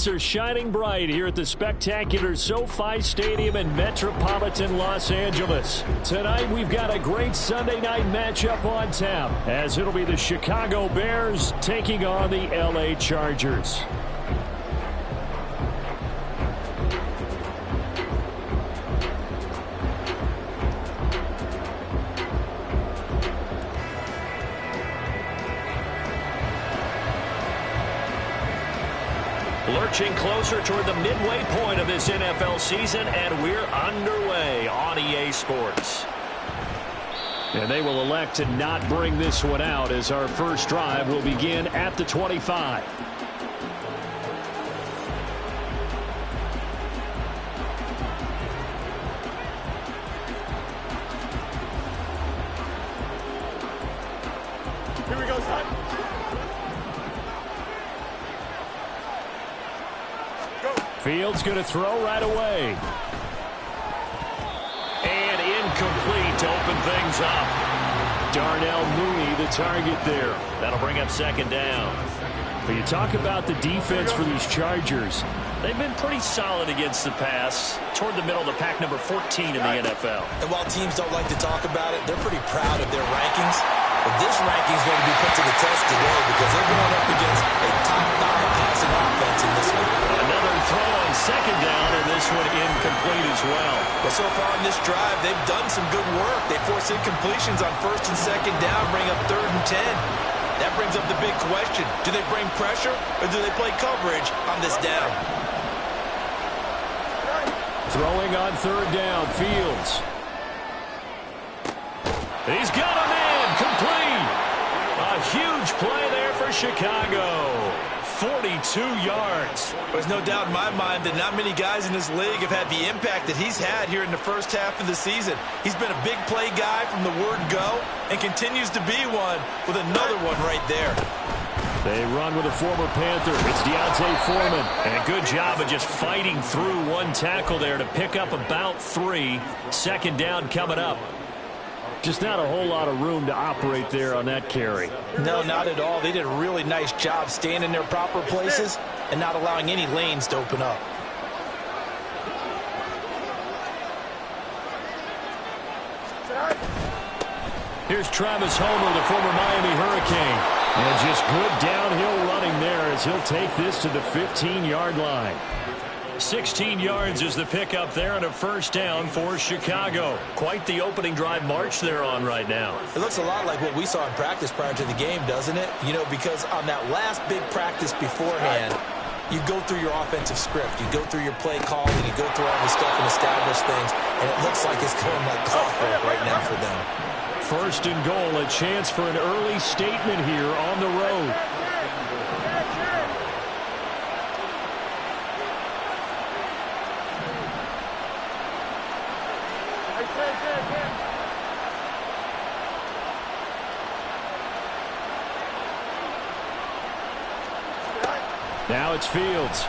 lights are shining bright here at the spectacular SoFi Stadium in metropolitan Los Angeles. Tonight, we've got a great Sunday night matchup on tap, as it'll be the Chicago Bears taking on the LA Chargers. Lurching closer toward the midway point of this NFL season, and we're underway on EA Sports. And they will elect to not bring this one out, as our first drive will begin at the 25. Here we go, son. Fields going to throw right away. And incomplete to open things up. Darnell Mooney, the target there. That'll bring up second down. But you talk about the defense for these Chargers. They've been pretty solid against the pass, toward the middle of the pack, number 14 in the NFL. And while teams don't like to talk about it, they're pretty proud of their rankings. But this ranking is going to be put to the test today because they're going up against a top-5 passing offense in this one. Another throw on second down, and this one incomplete as well. But so far in this drive, they've done some good work. They force incompletions on first and second down, bring up 3rd and 10. That brings up the big question. Do they bring pressure, or do they play coverage on this down? Throwing on 3rd down, Fields. He's got him in, complete. A huge play there for Chicago. 42 yards. There's no doubt in my mind that not many guys in this league have had the impact that he's had here in the first half of the season. He's been a big play guy from the word go and continues to be one with another one right there. They run with a former Panther. It's Deontay Foreman. And a good job of just fighting through one tackle there to pick up about 3. Second down coming up. Just not a whole lot of room to operate there on that carry. No, not at all. They did a really nice job staying in their proper places and not allowing any lanes to open up. Here's Travis Homer, the former Miami Hurricane. And just good downhill running there as he'll take this to the 15-yard line. 16 yards is the pickup there and a first down for Chicago. Quite the opening drive march they're on right now. It looks a lot like what we saw in practice prior to the game, doesn't it? You know, because on that last big practice beforehand, you go through your offensive script. You go through your play calling. You go through all the stuff and establish things. And it looks like it's going like clockwork right now for them. First and goal, a chance for an early statement here on the road. Now it's Fields.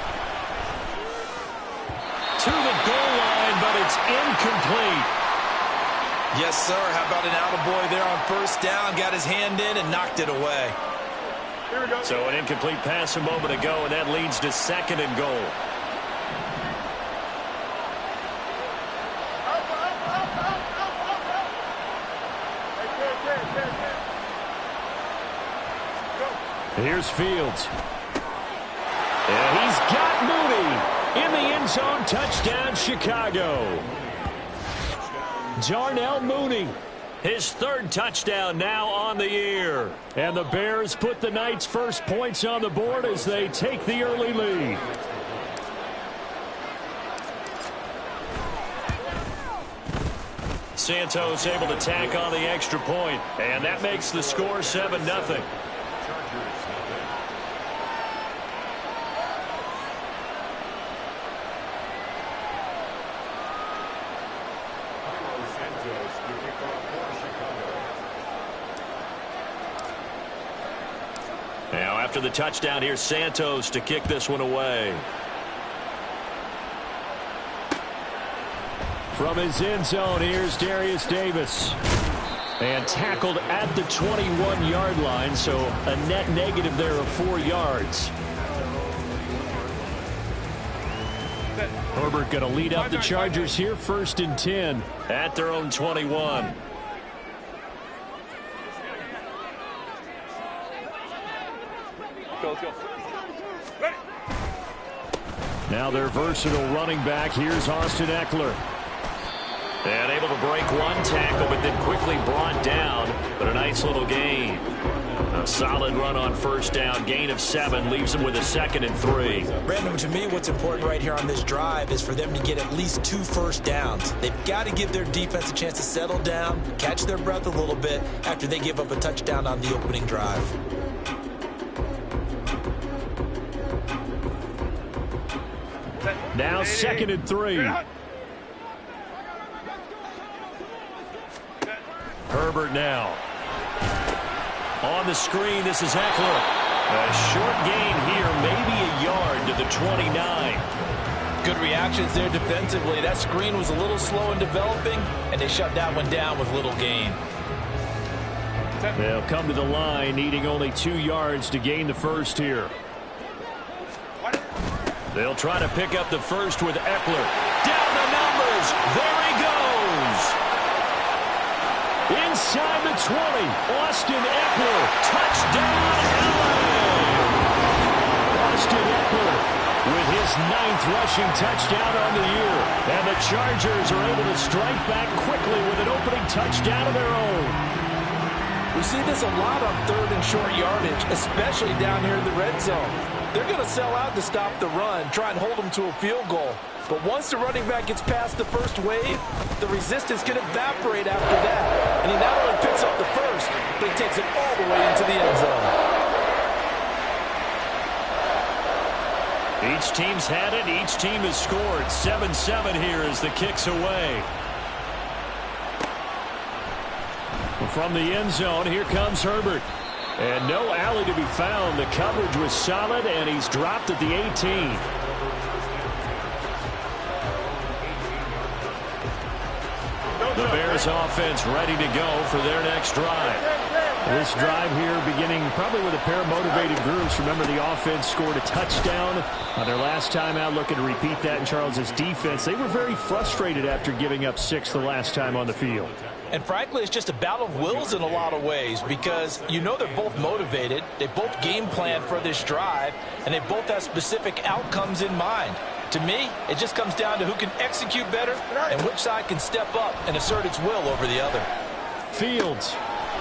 To the goal line, but it's incomplete. Yes, sir. How about an attaboy there on first down? Got his hand in and knocked it away. Here we go. So an incomplete pass a moment ago, and that leads to second and goal. Here's Fields. And he's got Mooney in the end zone. Touchdown, Chicago. Darnell Mooney, his 3rd touchdown now on the year. And the Bears put the Knights' first points on the board as they take the early lead. Santos able to tack on the extra point, and that makes the score 7-0. Now after the touchdown, here's Santos to kick this one away. From his end zone, here's Darius Davis. And tackled at the 21-yard line, so a net negative there of 4 yards. Herbert going to lead up the Chargers here, 1st and 10 at their own 21. Let's go. Now their versatile running back. Here's Austin Eckler. And able to break one tackle, but then quickly brought down. But a nice little gain. A solid run on 1st down. Gain of 7 leaves them with a 2nd and 3. Brandon, to me, what's important right here on this drive is for them to get at least 2 first downs. They've got to give their defense a chance to settle down, catch their breath a little bit after they give up a touchdown on the opening drive. Now 2nd and 3. Herbert now. On the screen, this is Eckler. A short gain here, maybe a yard to the 29. Good reactions there defensively. That screen was a little slow in developing, and they shut that one down with little gain. They'll come to the line, needing only 2 yards to gain the first here. They'll try to pick up the first with Eckler. Down the numbers. There he goes. Inside the 20. Austin Eckler. Touchdown, LA. Austin Eckler with his 9th rushing touchdown on the year. And the Chargers are able to strike back quickly with an opening touchdown of their own. We see this a lot on 3rd and short yardage, especially down here in the red zone. They're going to sell out to stop the run, try and hold them to a field goal. But once the running back gets past the first wave, the resistance can evaporate after that. And he not only picks up the first, but he takes it all the way into the end zone. Each team's had it. Each team has scored. 7-7 here as the kick's away. From the end zone, here comes Herbert. And no alley to be found. The coverage was solid, and he's dropped at the 18. The Bears offense ready to go for their next drive. This drive here beginning probably with a pair of motivated groups. Remember, the offense scored a touchdown on their last time out, looking to repeat that in Charles's defense. They were very frustrated after giving up 6 the last time on the field. And frankly, it's just a battle of wills in a lot of ways because you know they're both motivated. They both game plan for this drive, and they both have specific outcomes in mind. To me, it just comes down to who can execute better and which side can step up and assert its will over the other. Fields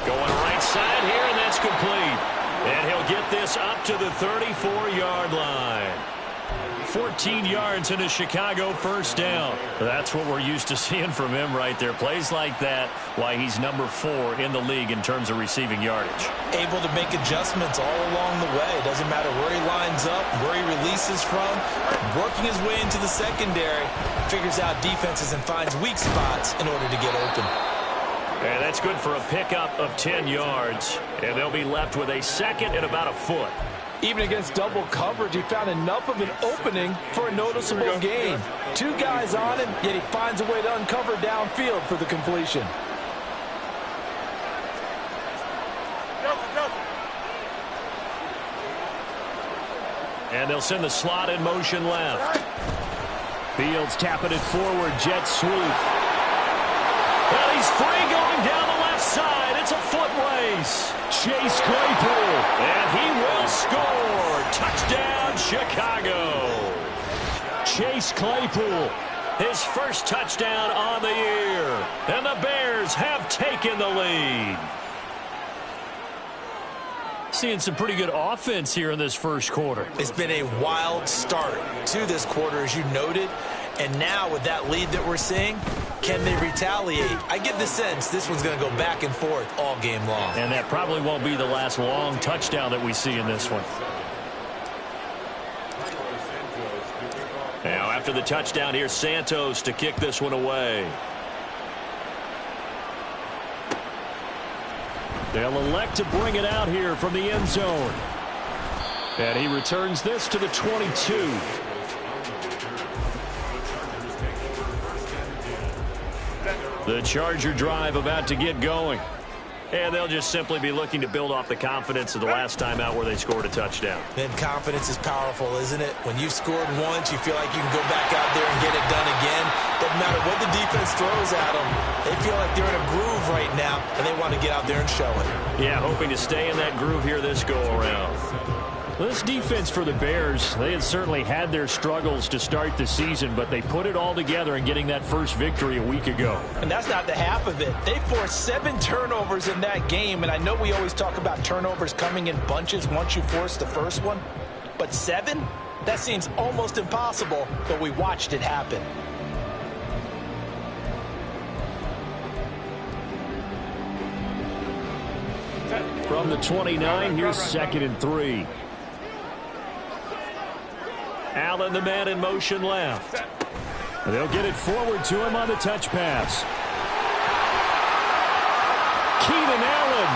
going right side here, and that's complete. And he'll get this up to the 34-yard line. 14 yards in a Chicago 1st down. That's what we're used to seeing from him right there. Plays like that, why he's number 4 in the league in terms of receiving yardage. Able to make adjustments all along the way. Doesn't matter where he lines up, where he releases from. Working his way into the secondary, figures out defenses and finds weak spots in order to get open. And that's good for a pickup of 10 yards. And they'll be left with a 2nd and about a foot. Even against double coverage, he found enough of an opening for a noticeable gain. 2 guys on him, yet he finds a way to uncover downfield for the completion. And they'll send the slot in motion left. Fields tapping it forward, jet sweep. Well, he's free going down the left side. It's a foot race. Chase Claypool, and he will score. Touchdown, Chicago. Chase Claypool, his first touchdown on the year. And the Bears have taken the lead. Seeing some pretty good offense here in this first quarter. It's been a wild start to this quarter, as you noted. And now with that lead that we're seeing, can they retaliate? I get the sense this one's going to go back and forth all game long. And that probably won't be the last long touchdown that we see in this one. Now after the touchdown, here's Santos to kick this one away. They'll elect to bring it out here from the end zone. And he returns this to the 22. The Charger drive about to get going. And they'll just simply be looking to build off the confidence of the last time out where they scored a touchdown. Then confidence is powerful, isn't it? When you've scored once, you feel like you can go back out there and get it done again. Doesn't matter what the defense throws at them. They feel like they're in a groove right now, and they want to get out there and show it. Yeah, hoping to stay in that groove here this go-around. This defense for the Bears, they had certainly had their struggles to start the season, but they put it all together in getting that first victory a week ago. And that's not the half of it. They forced 7 turnovers in that game, and I know we always talk about turnovers coming in bunches once you force the first one, but 7? That seems almost impossible, but we watched it happen. From the 29, here's 2nd and 3. Allen, the man in motion left. They'll get it forward to him on the touch pass. Keenan Allen.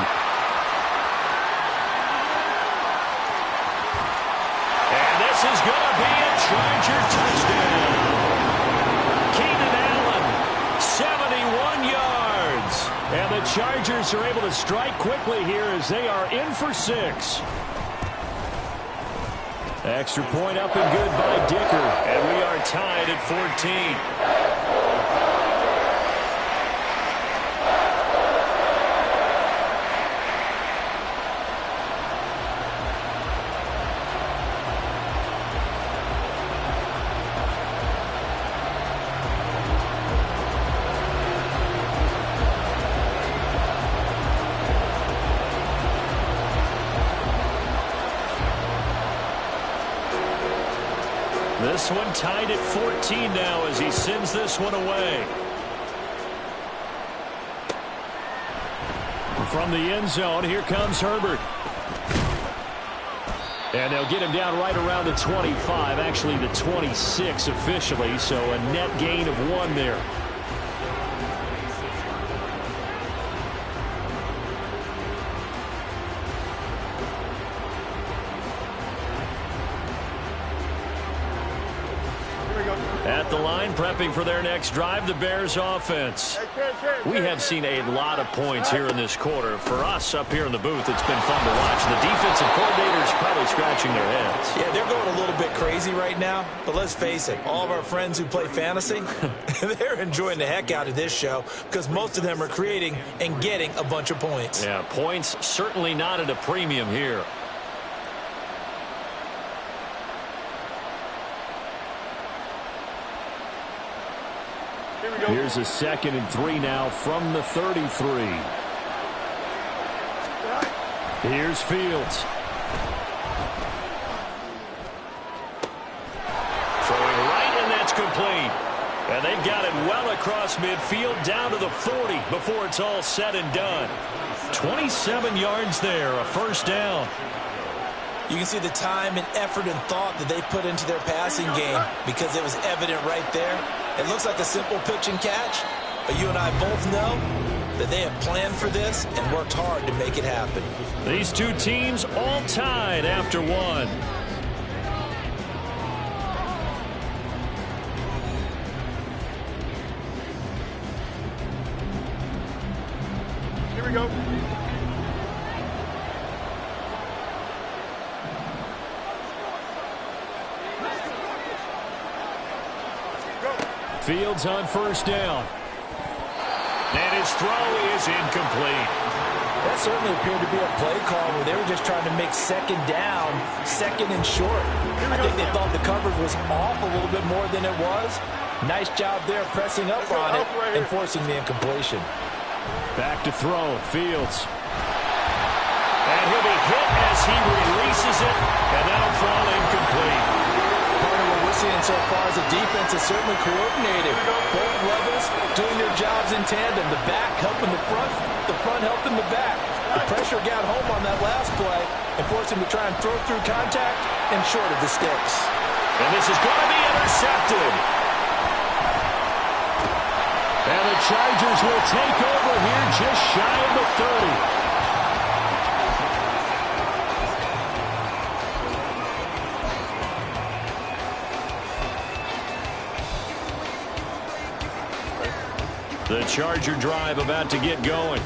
And this is going to be a Charger touchdown. Keenan Allen, 71 yards. And the Chargers are able to strike quickly here as they are in for 6. Extra point up and good by Dicker. And we are tied at 14. This one tied at 14 now as he sends this one away. From the end zone, here comes Herbert. And they'll get him down right around the 25, actually the 26 officially, so a net gain of 1 there. At the line, prepping for their next drive, the Bears offense. We have seen a lot of points here in this quarter. For us up here in the booth, it's been fun to watch. The defensive coordinators probably scratching their heads. Yeah, they're going a little bit crazy right now. But let's face it, all of our friends who play fantasy, they're enjoying the heck out of this show because most of them are creating and getting a bunch of points. Yeah, points certainly not at a premium here. Here's a 2nd and 3 now from the 33. Here's Fields. Throwing right, and that's complete. And they've got it well across midfield down to the 40 before it's all said and done. 27 yards there, a first down. You can see the time and effort and thought that they put into their passing game because it was evident right there. It looks like a simple pitch and catch, but you and I both know that they have planned for this and worked hard to make it happen. These two teams all tied after 1. Here we go. Fields on first down. And his throw is incomplete. That certainly appeared to be a play call where they were just trying to make 2nd down, 2nd and short. I think they thought the coverage was off a little bit more than it was. Nice job there pressing up on it and forcing the incompletion. Back to throw, Fields. And he'll be hit as he releases it, and that'll fall incomplete. Part of what we're seeing so far as a defense is certainly coordinated. Both levels doing their jobs in tandem. The back helping the front helping the back. The pressure got home on that last play and forced him to try and throw through contact and short of the sticks. And this is going to be intercepted. And the Chargers will take over here just shy of the 30. The Charger drive about to get going.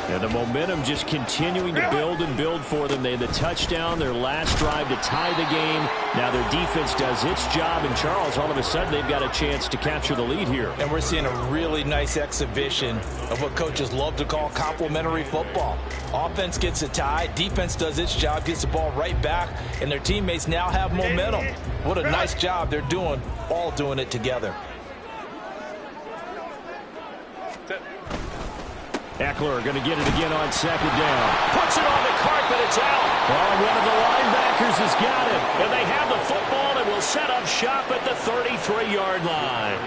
And the momentum just continuing to build and build for them. They had the touchdown, their last drive to tie the game. Now their defense does its job, and Charles, all of a sudden, they've got a chance to capture the lead here. And we're seeing a really nice exhibition of what coaches love to call complementary football. Offense gets a tie, defense does its job, gets the ball right back, and their teammates now have momentum. What a nice job they're doing, all doing it together. Eckler going to get it again on second down. Puts it on the carpet. It's out. Oh, one of the linebackers has got it. And they have the football and will set up shop at the 33-yard line.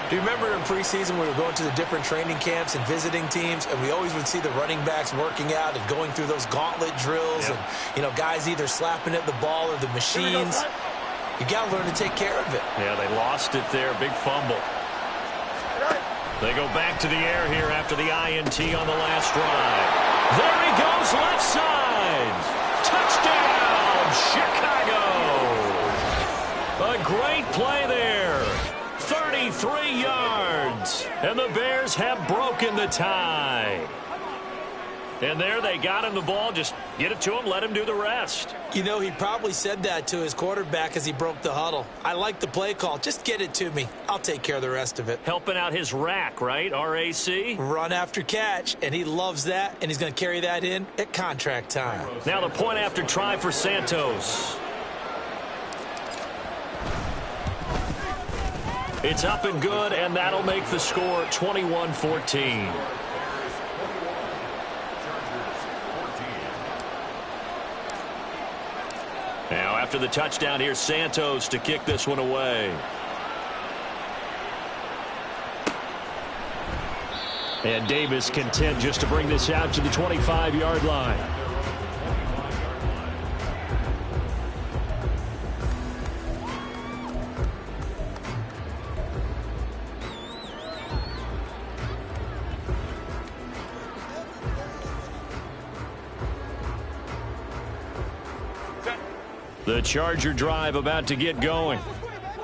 Do you remember in preseason we were going to the different training camps and visiting teams, and we always would see the running backs working out and going through those gauntlet drills, and, you know, guys either slapping at the ball or the machines. You got to learn to take care of it. Yeah, they lost it there. Big fumble. They go back to the air here after the INT on the last drive. There he goes, left side. Touchdown, Chicago. A great play there. 33 yards. And the Bears have broken the tie. And there they got him the ball. Just get it to him, let him do the rest. You know, he probably said that to his quarterback as he broke the huddle. I like the play call. Just get it to me. I'll take care of the rest of it. Helping out his rack, right? RAC? Run after catch, and he loves that, and he's going to carry that in at contract time. Now the point after try for Santos. It's up and good, and that'll make the score 21-14. Now, after the touchdown, here's Santos to kick this one away. And Davis content just to bring this out to the 25-yard line. The Charger drive about to get going.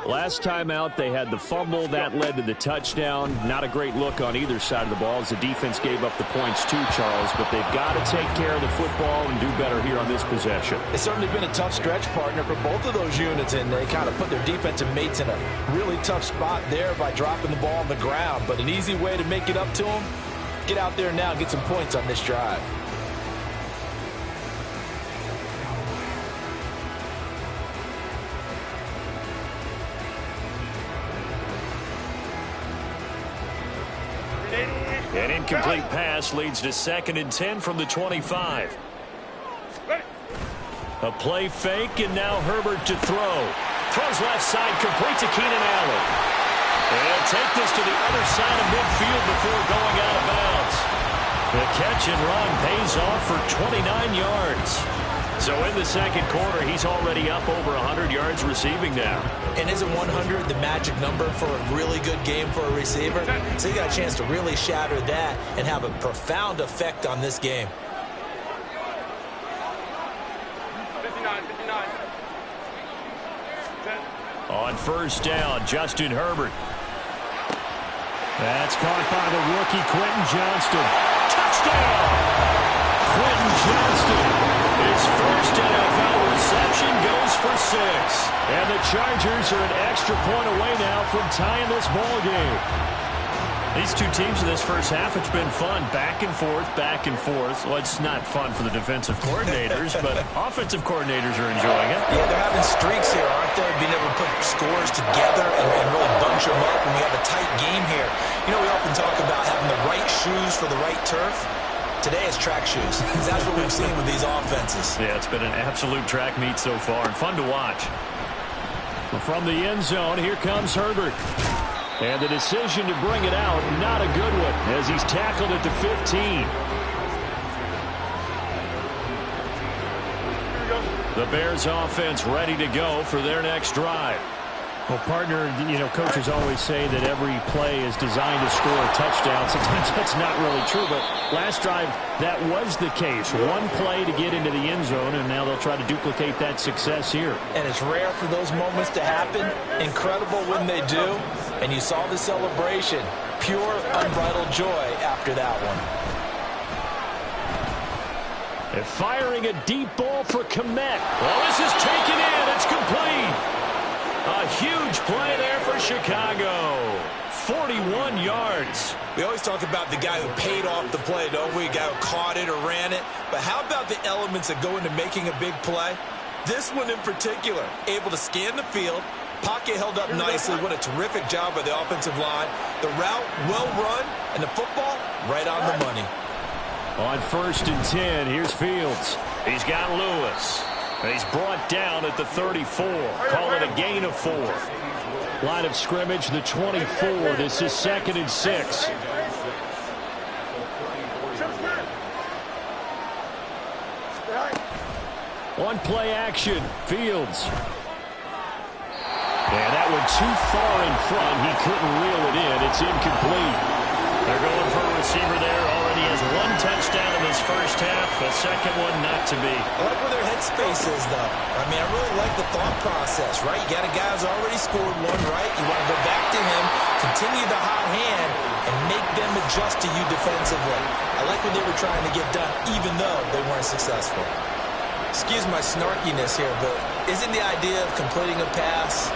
Last time out, they had the fumble. That led to the touchdown. Not a great look on either side of the ball as the defense gave up the points too, Charles. But they've got to take care of the football and do better here on this possession. It's certainly been a tough stretch, partner, for both of those units, and they kind of put their defensive mates in a really tough spot there by dropping the ball on the ground. But an easy way to make it up to them, get out there now and get some points on this drive. An incomplete pass leads to 2nd and 10 from the 25. A play fake, and now Herbert to throw. Throws left side, complete to Keenan Allen. And he'll take this to the other side of midfield before going out of bounds. The catch and run pays off for 29 yards. So in the second quarter, he's already up over 100 yards receiving now. And isn't 100 the magic number for a really good game for a receiver? So you got a chance to really shatter that and have a profound effect on this game. 59. On first down, Justin Herbert. That's caught by the rookie, Quentin Johnston. Touchdown! Quentin Johnston, his first NFL reception, goes for 6. And the Chargers are an extra point away now from tying this ball game. These two teams in this first half, it's been fun. Back and forth, back and forth. Well, it's not fun for the defensive coordinators, but offensive coordinators are enjoying it. Yeah, they're having streaks here, aren't they? Being able to put scores together and really bunch them up when we have a tight game here. You know, we often talk about having the right shoes for the right turf. Today it's track shoes. That's what we've seen with these offenses. Yeah, it's been an absolute track meet so far and fun to watch. From the end zone, here comes Herbert. And the decision to bring it out, not a good one, as he's tackled at the 15. The Bears offense ready to go for their next drive. Well, partner, you know, coaches always say that every play is designed to score a touchdown. Sometimes that's not really true, but last drive, that was the case. One play to get into the end zone, and now they'll try to duplicate that success here. And it's rare for those moments to happen. Incredible when they do. And you saw the celebration. Pure, unbridled joy after that one. And firing a deep ball for Komet. Well, this is taken in. It's complete. A huge play there for Chicago. 41 yards. We always talk about the guy who paid off the play, don't we? A guy who caught it or ran it. But how about the elements that go into making a big play? This one in particular, able to scan the field, pocket held up nicely. What a terrific job by the offensive line. The route, well run, and the football, right on the money. On 1st and 10, here's Fields. He's got Lewis. He's brought down at the 34. Call it a gain of 4. Line of scrimmage, the 24. This is 2nd and 6. On play action, Fields. And that one too far in front. He couldn't reel it in. It's incomplete. They're going for a receiver there. Already has 1 touchdown in this first half. A second one not to be. I like where their headspace is, though. I mean, I really like the thought process, right? You got a guy who's already scored one, right? You want to go back to him, continue the hot hand, and make them adjust to you defensively. I like what they were trying to get done, even though they weren't successful. Excuse my snarkiness here, but isn't the idea of completing a pass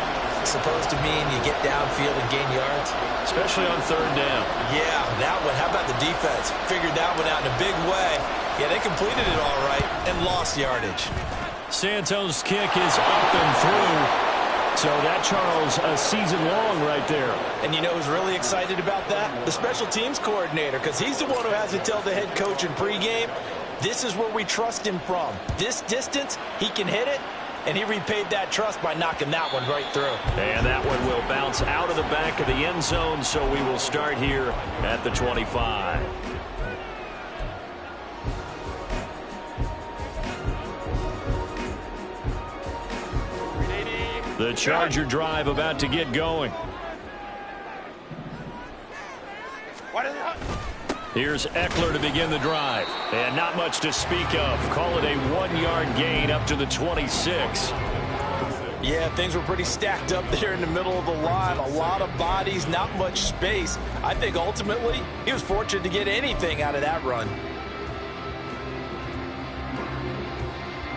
supposed to mean you get downfield and gain yards? Especially on 3rd down. Yeah, that one. How about the defense? Figured that one out in a big way. Yeah, they completed it all right and lost yardage. Santos' kick is up and through. So that, Charles, a season long right there. And you know who's really excited about that? The special teams coordinator, because he's the one who has to tell the head coach in pregame, this is where we trust him from. This distance, he can hit it, and he repaid that trust by knocking that one right through. And that one will bounce out of the back of the end zone, so we will start here at the 25. The Charger drive about to get going. Here's Eckler to begin the drive. And not much to speak of. Call it a 1-yard gain up to the 26. Yeah, things were pretty stacked up there in the middle of the line. A lot of bodies, not much space. I think ultimately he was fortunate to get anything out of that run.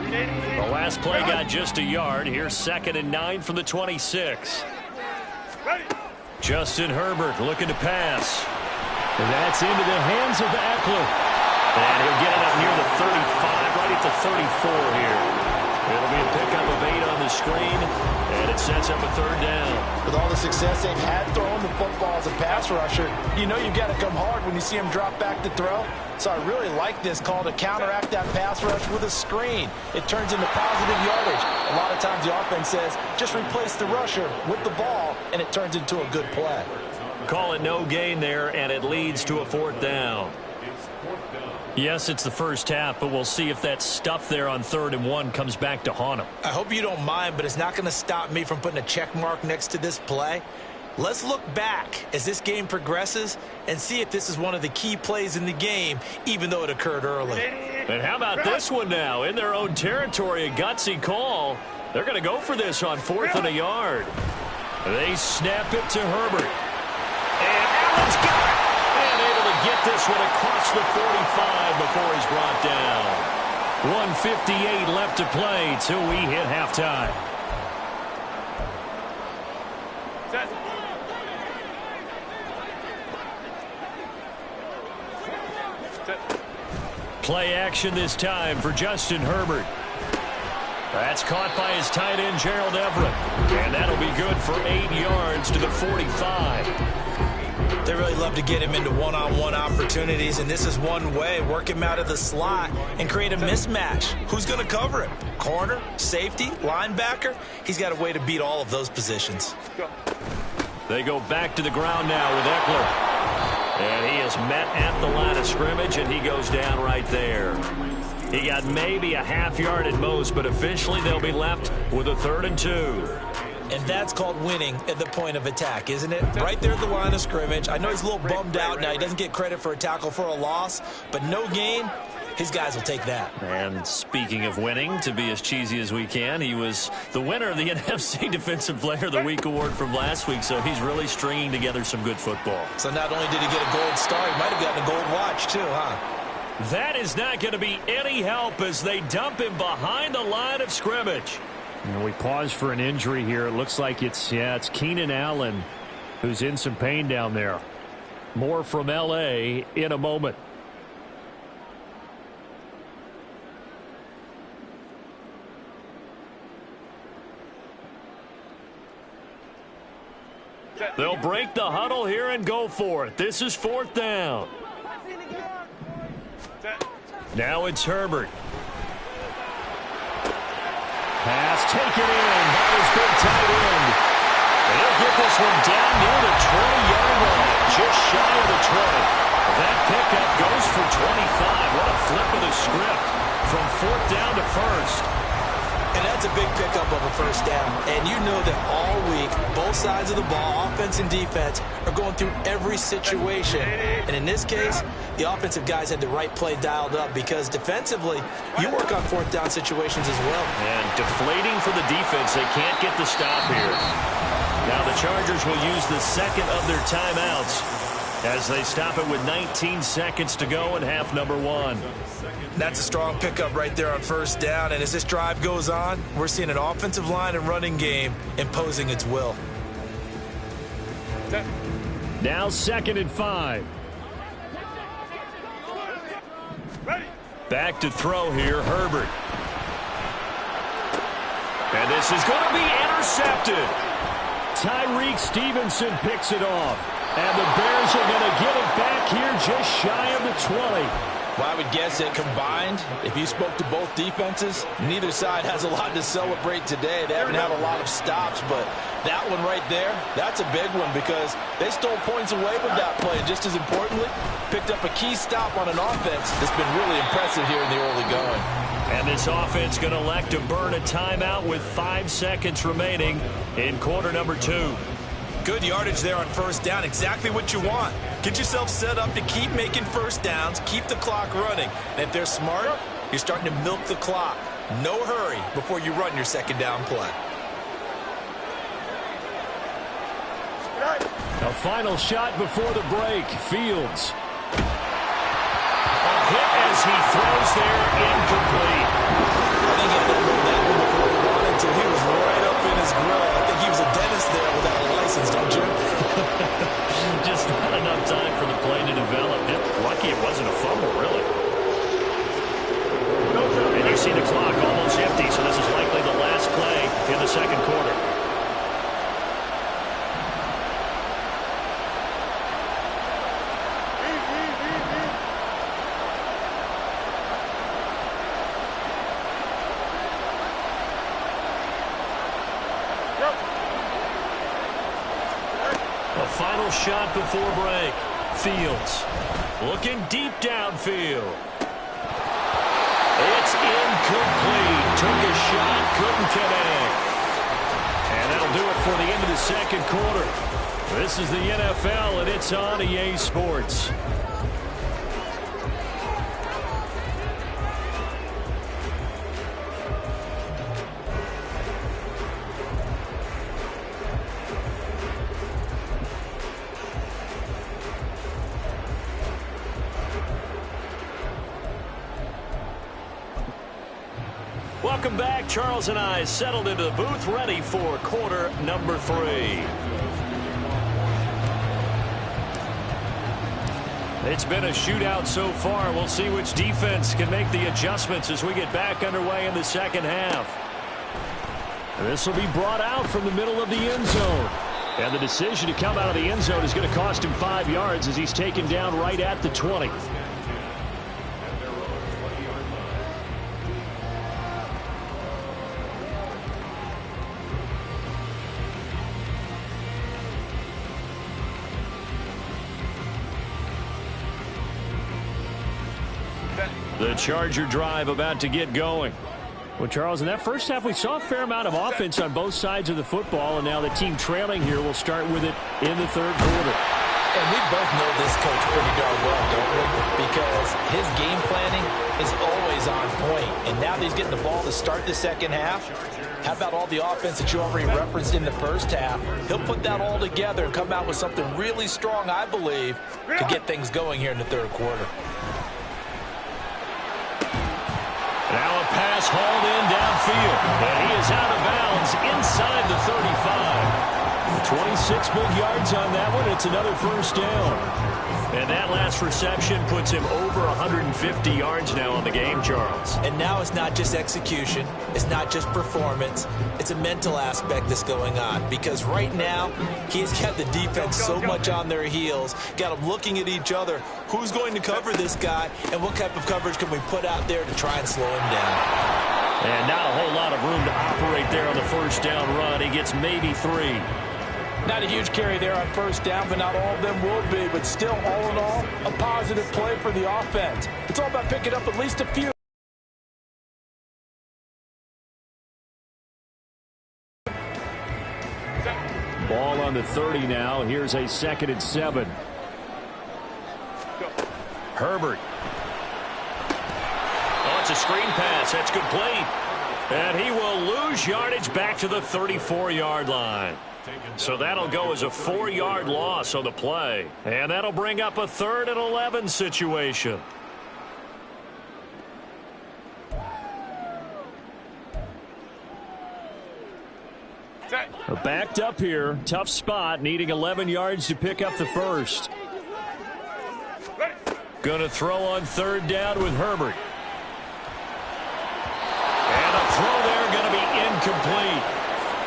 The last play got just a yard. Here's 2nd and 9 from the 26. Justin Herbert looking to pass. And that's into the hands of Eckler. And he'll get it up near the 35, right at the 34 here. It'll be a pickup of 8 on the screen, and it sets up a 3rd down. With all the success they've had throwing the football as a pass rusher, you know you've got to come hard when you see him drop back to throw. So I really like this call to counteract that pass rush with a screen. It turns into positive yardage. A lot of times the offense says, just replace the rusher with the ball, and it turns into a good play. Call it no gain there, and it leads to a 4th down. Yes, it's the first half, but we'll see if that stuff there on 3rd and 1 comes back to haunt him. I hope you don't mind, but it's not going to stop me from putting a check mark next to this play. Let's look back as this game progresses and see if this is one of the key plays in the game, even though it occurred early. And how about this one now? In their own territory, a gutsy call. They're going to go for this on 4th and a yard. They snap it to Herbert. And Allen's got it. And able to get this one across the 45 before he's brought down. 1:58 left to play till we hit halftime. Play action this time for Justin Herbert. That's caught by his tight end, Gerald Everett. And that'll be good for 8 yards to the 45. They really love to get him into one-on-one opportunities, and this is one way. Work him out of the slot and create a mismatch. Who's going to cover him? Corner, safety, linebacker? He's got a way to beat all of those positions. They go back to the ground now with Eckler. And he is met at the line of scrimmage, and he goes down right there. He got maybe a half yard at most, but officially they'll be left with a 3rd and 2. And that's called winning at the point of attack, isn't it? Right there at the line of scrimmage. I know he's a little bummed out now. He doesn't get credit for a tackle for a loss, but no gain, his guys will take that. And speaking of winning, to be as cheesy as we can, he was the winner of the NFC Defensive Player of the Week award from last week, so he's really stringing together some good football. So not only did he get a gold star, he might have gotten a gold watch too, huh? That is not going to be any help as they dump him behind the line of scrimmage. And we pause for an injury here. It looks like it's Keenan Allen who's in some pain down there. More from L.A. in a moment. They'll break the huddle here and go for it. This is 4th down. Now it's Herbert. Pass taken in by his big tight end. They'll get this one down near the 20-yard line, just shy of the 20. That pickup goes for 25. What a flip of the script from 4th down to 1st. And that's a big pickup of a first down. And you know that all week, both sides of the ball, offense and defense, are going through every situation. And in this case, the offensive guys had the right play dialed up because defensively, you work on 4th down situations as well. And deflating for the defense. They can't get the stop here. Now the Chargers will use the second of their timeouts as they stop it with 19 seconds to go in half number 1. That's a strong pickup right there on 1st down. And as this drive goes on, we're seeing an offensive line and running game imposing its will. Now 2nd and 5. Back to throw here, Herbert. And this is going to be intercepted. Tyreek Stevenson picks it off. And the Bears are going to get it back here just shy of the 20. Well, I would guess that combined, if you spoke to both defenses, neither side has a lot to celebrate today. They haven't had a lot of stops, but that one right there, that's a big one because they stole points away with that play. And just as importantly, picked up a key stop on an offense that's been really impressive here in the early going. And this offense going to elect to burn a timeout with 5 seconds remaining in quarter number 2. Good yardage there on 1st down. Exactly what you want. Get yourself set up to keep making 1st downs, keep the clock running. And if they're smart, you're starting to milk the clock. No hurry before you run your 2nd down play. A final shot before the break. Fields. A hit as he throws there, incomplete. I think he had that one before he wanted until he was right up in his grill. I think he was a dentist there without a license, don't you? Just not enough time for the play to develop. Lucky it wasn't a fumble, really. And you see the clock almost empty, so this is likely the last play in the 2nd quarter. A final shot before break. Fields looking deep downfield. It's incomplete. Took a shot, couldn't connect. And that'll do it for the end of the 2nd quarter. This is the NFL, and it's on EA Sports. Welcome back. Charles and I settled into the booth ready for quarter number 3. It's been a shootout so far. We'll see which defense can make the adjustments as we get back underway in the 2nd half. This will be brought out from the middle of the end zone. And the decision to come out of the end zone is going to cost him 5 yards as he's taken down right at the 20. The Charger drive about to get going. Well, Charles, in that first half, we saw a fair amount of offense on both sides of the football, and now the team trailing here will start with it in the 3rd quarter. And we both know this coach pretty darn well, don't we? Because his game planning is always on point. And now that he's getting the ball to start the 2nd half, how about all the offense that you already referenced in the 1st half? He'll put that all together and come out with something really strong, I believe, to get things going here in the 3rd quarter. Now a pass hauled in downfield. And he is out of bounds inside the 35. 26 big yards on that one. It's another first down. And that last reception puts him over 150 yards now on the game, Charles. And now it's not just execution. It's not just performance. It's a mental aspect that's going on. Because right now, he's got the defense so much on their heels, got them looking at each other. Who's going to cover this guy, and what type of coverage can we put out there to try and slow him down? And not a whole lot of room to operate there on the first down run. He gets maybe 3. Not a huge carry there on first down, but not all of them will be. But still, all in all, a positive play for the offense. It's all about picking up at least a few. Ball on the 30 now. Here's a 2nd and 7. Herbert. Oh, it's a screen pass. That's complete. And he will lose yardage back to the 34-yard line. So that'll go as a 4-yard loss on the play. And that'll bring up a 3rd and 11 situation. Backed up here. Tough spot. Needing 11 yards to pick up the first. Going to throw on 3rd down with Herbert. And a throw there going to be incomplete.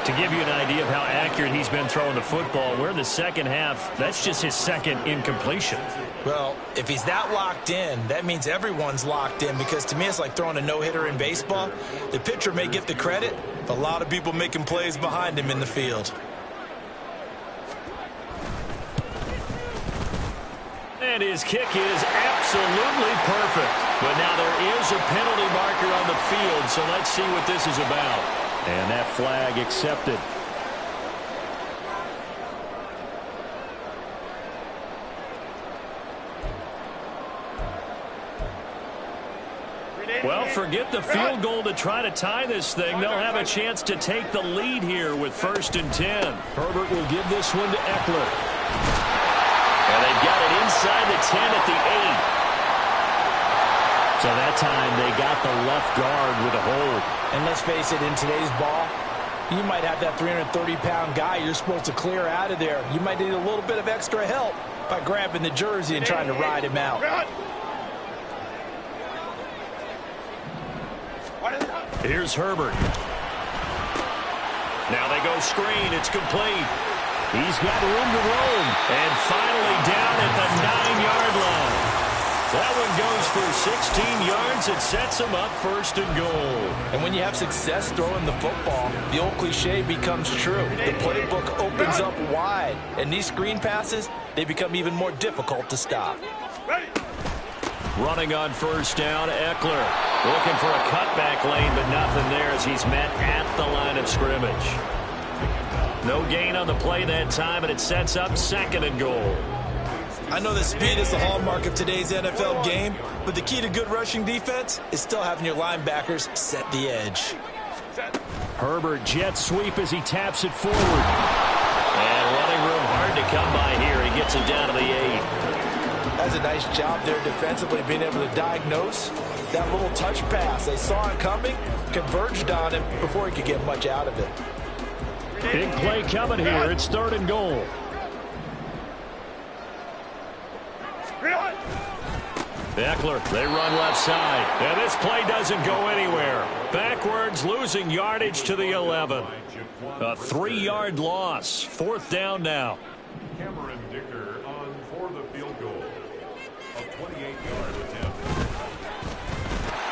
To give you an idea of how accurate he's been throwing the football, we're in the second half. That's just his 2nd incompletion. Well, if he's that locked in, that means everyone's locked in, because to me it's like throwing a no-hitter in baseball. The pitcher may get the credit, but a lot of people making plays behind him in the field. And his kick is absolutely perfect. But now there is a penalty marker on the field, so let's see what this is about. And that flag accepted. Well, forget the field goal to try to tie this thing. They'll have a chance to take the lead here with 1st and 10. Herbert will give this one to Eckler. And they've got it inside the 10 at the 8. So that time they got the left guard with a hold. And let's face it, in today's ball, you might have that 330-pound guy you're supposed to clear out of there. You might need a little bit of extra help by grabbing the jersey and trying to ride him out. Here's Herbert. Now they go screen. It's complete. He's got room to roam. And finally down at the 9-yard line. That one goes for 16 yards. It sets him up 1st and goal. And when you have success throwing the football, the old cliche becomes true. The playbook opens up wide. And these screen passes, they become even more difficult to stop. Running on 1st down, Eckler. Looking for a cutback lane, but nothing there as he's met at the line of scrimmage. No gain on the play that time, and it sets up 2nd and goal. I know that speed is the hallmark of today's NFL game, but the key to good rushing defense is still having your linebackers set the edge. Herbert jet sweep as he taps it forward. And running room hard to come by here. He gets it down to the 8. That's a nice job there defensively, being able to diagnose that little touch pass. They saw it coming, converged on him before he could get much out of it. Big play coming here. It's 3rd and goal. Eckler, they run left side. And this play doesn't go anywhere. Backwards, losing yardage to the 11. A 3-yard loss. 4th down now. Cameron Dicker on for the field goal. A 28-yard attempt.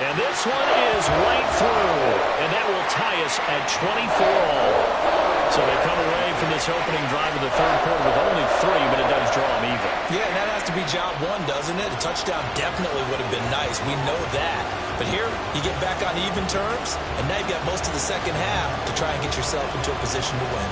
And this one is right through. And that will tie us at 24-all. So they come away from this opening drive of the 3rd quarter with only 3, but it does draw them even. Yeah, and that has to be job 1, doesn't it? A touchdown definitely would have been nice. We know that. But here, you get back on even terms, and now you've got most of the second half to try and get yourself into a position to win.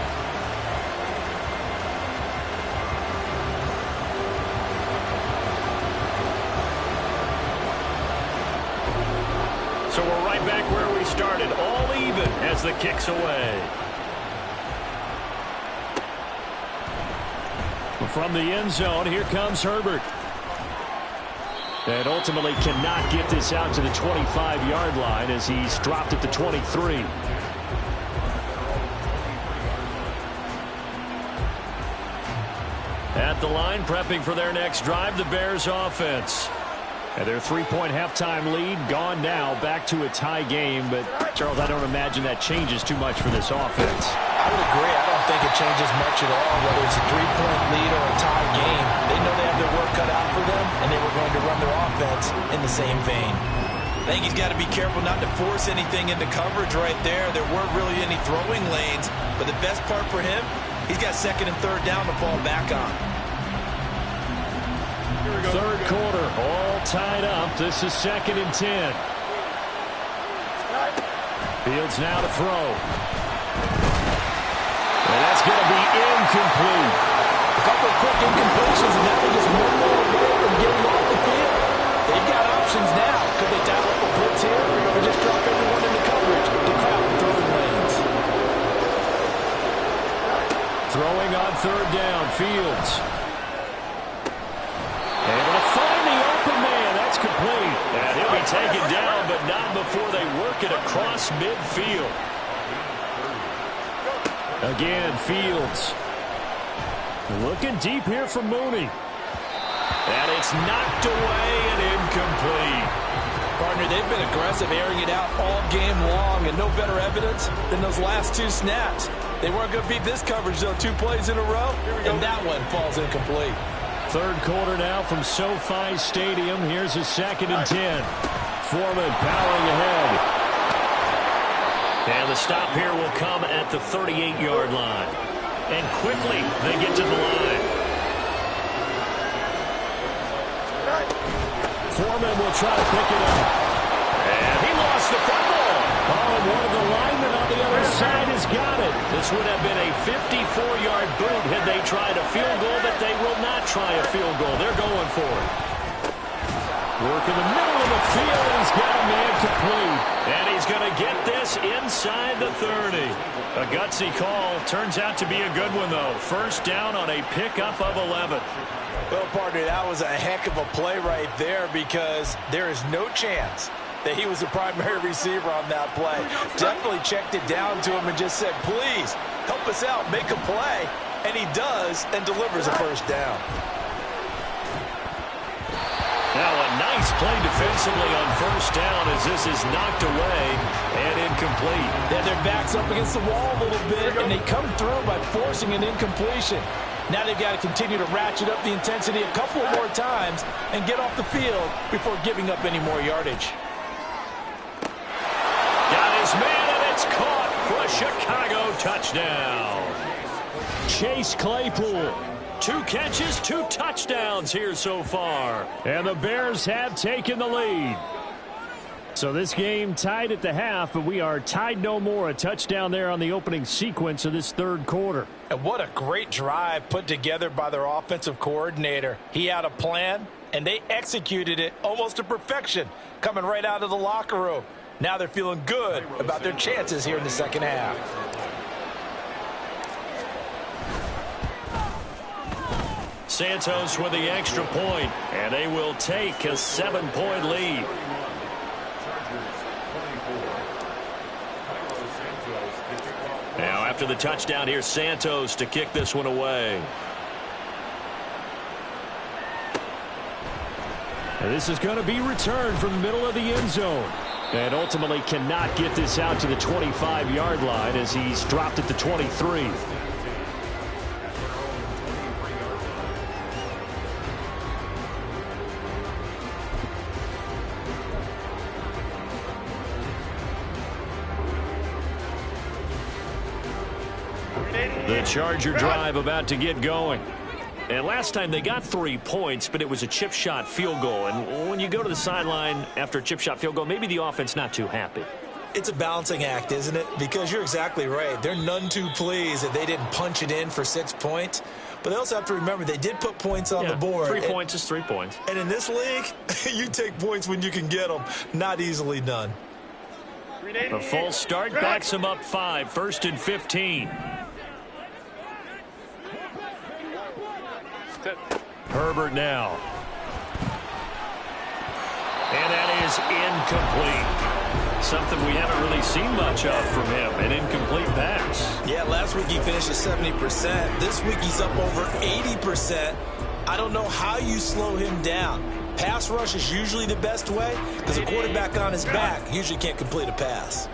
So we're right back where we started, all even as the kick's away. From the end zone, here comes Herbert. And ultimately cannot get this out to the 25-yard line as he's dropped at the 23. At the line, prepping for their next drive, the Bears offense. And their 3-point halftime lead gone now, back to a tie game. But, Charles, I don't imagine that changes too much for this offense. I would agree. I don't think it changes much at all, whether it's a 3-point lead or a tie game. They know they have their work cut out for them, and they were going to run their offense in the same vein. I think he's got to be careful not to force anything into coverage right there. There weren't really any throwing lanes, but the best part for him, he's got second and third down to fall back on. Third quarter, all tied up. This is 2nd and 10. Fields now to throw. And that's going to be incomplete. A couple of quick incompletions, and now they're just one more away from getting off the field. They've got options now. Could they dial up a blitz here or just drop everyone into coverage to crowd the throwing lanes? Throwing on third down, Fields. Able to find the open man. That's complete. And he'll be taken down, but not before they work it across midfield. Again, Fields. Looking deep here for Mooney. And it's knocked away and incomplete. Partner, they've been aggressive, airing it out all game long, and no better evidence than those last 2 snaps. They weren't going to beat this coverage, though, 2 plays in a row, and that one falls incomplete. Third quarter now from SoFi Stadium. Here's a 2nd and 10. Foreman powering ahead. And the stop here will come at the 38-yard line. And quickly they get to the line. Foreman will try to pick it up. And he lost the football. Oh, and one of the linemen on the other side has got it. This would have been a 54-yard boot had they tried a field goal, but they will not try a field goal. They're going for it. Work in the middle of the field, and he's got a man complete. And he's going to get this inside the 30. A gutsy call. Turns out to be a good one, though. First down on a pickup of 11. Well, partner, that was a heck of a play right there because there is no chance that he was the primary receiver on that play. Definitely checked it down to him and just said, please, help us out, make a play. And he does and delivers a first down. Now a nice play defensively on first down as this is knocked away and incomplete. Yeah, their back's up against the wall a little bit, and they come through by forcing an incompletion. Now they've got to continue to ratchet up the intensity a couple more times and get off the field before giving up any more yardage. Got his man, and it's caught for a Chicago touchdown. Chase Claypool. 2 catches, 2 touchdowns here so far. And the Bears have taken the lead. So this game tied at the half, but we are tied no more. A touchdown there on the opening sequence of this third quarter. And what a great drive put together by their offensive coordinator. He had a plan, and they executed it almost to perfection, coming right out of the locker room. Now they're feeling good about their chances here in the second half. Santos with the extra point, and they will take a 7-point lead. Now after the touchdown, here's Santos to kick this one away. And this is going to be returned from the middle of the end zone. And ultimately cannot get this out to the 25-yard line as he's dropped at the 23. The Charger drive about to get going. And last time they got 3 points, but it was a chip shot field goal. And when you go to the sideline after a chip shot field goal, maybe the offense not too happy. It's a balancing act, isn't it? Because you're exactly right. They're none too pleased that they didn't punch it in for 6 points. But they also have to remember they did put points on the board. 3 points is 3 points. And in this league, you take points when you can get them. Not easily done. A false start backs him up 5. 1st and 15. Herbert now. is incomplete. Something we haven't really seen much of from him, an incomplete pass. Yeah, last week he finished at 70%. This week he's up over 80%. I don't know how you slow him down. Pass rush is usually the best way because a quarterback on his back usually can't complete a pass.